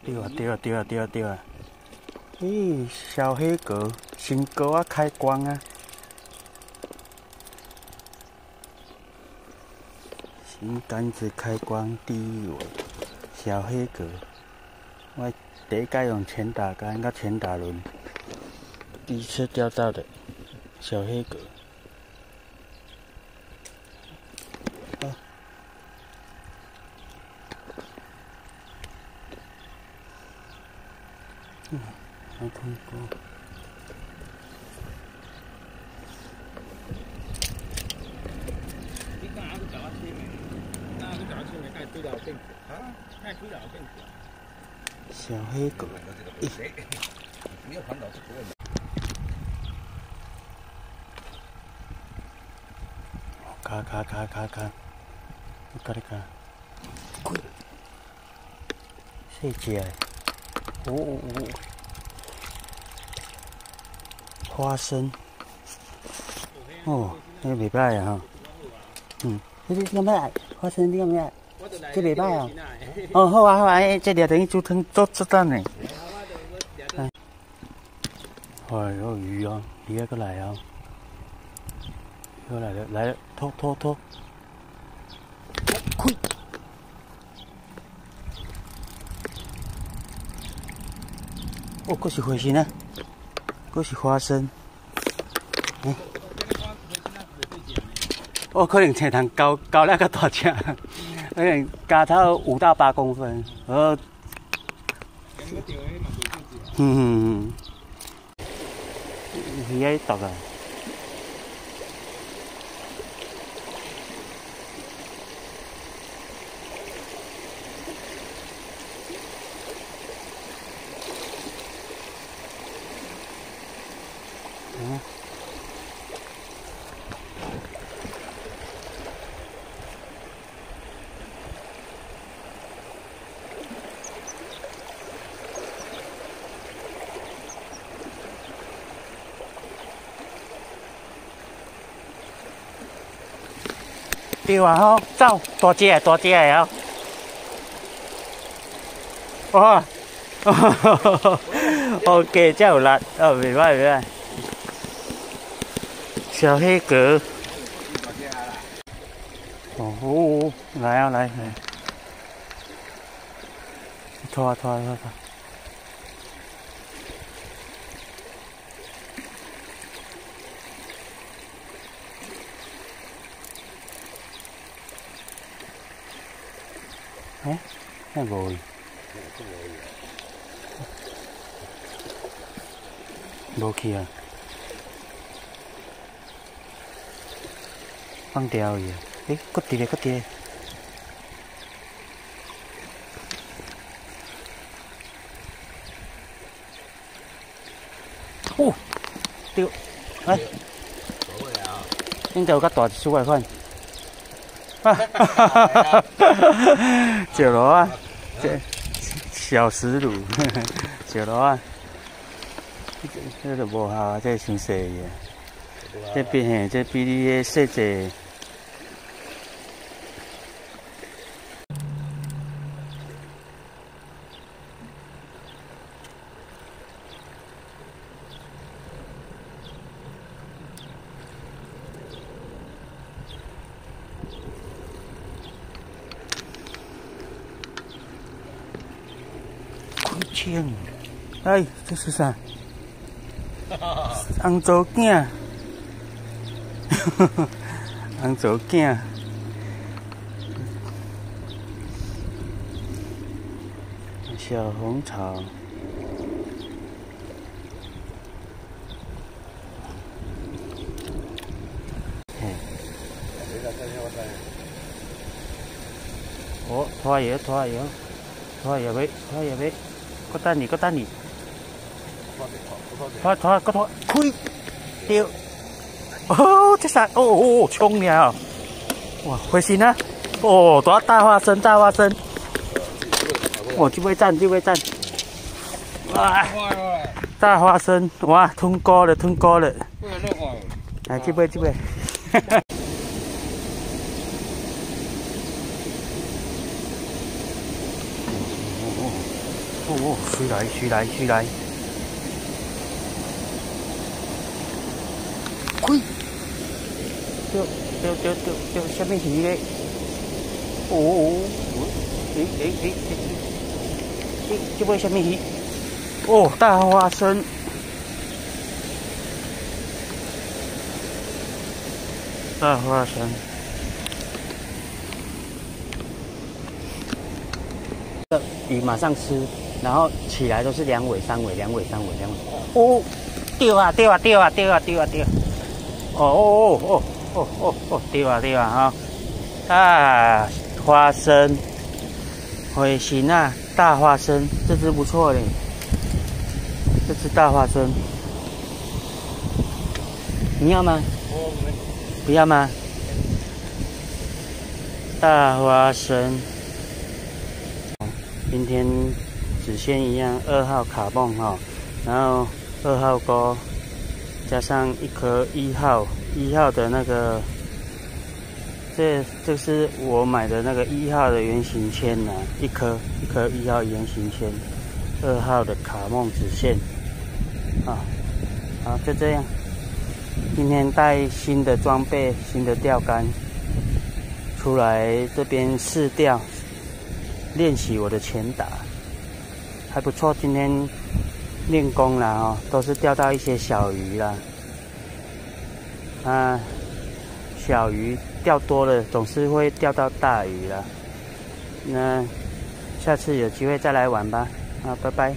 对啊！咦，小黑狗，新狗啊，开光啊！新杆子开光第一尾，小黑狗。我第一届用前打杆跟前打轮，第一次钓到的小黑狗。啊！还通过。小黑狗，卡，我跟你讲，滚！细只的，花生，那个袂歹啊哈，你敢要爱花生？你敢要爱？这袂歹哦。好啊，这条等于煮汤做蛋呢。有鱼哦，鱼还过来哦，又来了，拖，开！佫是花生啊，佫是花生。可能才通高了较大只，可能加到5到8公分。鱼喺度啊！对啊吼，走，大只的哦。OK， 才有力，袂歹。小黑狗。来啊来！拖。那无去啊，放掉伊啊！搁伫咧。对，应该有较大一束的款。石螺啊，这小石鲈，石螺啊，这就无效啊，这伤细个，这比你迄细只。这是啥？红枣囝，红枣囝，小红草，拖下尾，搁等你。拖，开！对，这啥？冲了！哇，回心啊！大花生！这尾站！哇，大花生！哇，吞高了！来，这尾。哦，水来水来水来！开！钓，什么鱼咧？哦，这尾什么鱼？哦，大花生。大花生。鱼马上吃，然后起来都是2尾、3尾、2尾、3尾、2尾。哦，钓啊！哦，钓啊哈！啊，花生，尾形啊，大花生，这只不错嘞，这只大花生，你要吗？不要吗？大花生。今天只限一样2号卡泵哈，然后2号钩加上一颗1号的那个，这是我买的那个1号的圆形铅呐，一颗1号圆形铅，2号的卡泵只限啊，好就这样。今天带新的装备、新的钓竿出来这边试钓。练习我的前打还不错，今天练功了哦，都是钓到一些小鱼啦。小鱼钓多了总是会钓到大鱼啦。那下次有机会再来玩吧，拜拜。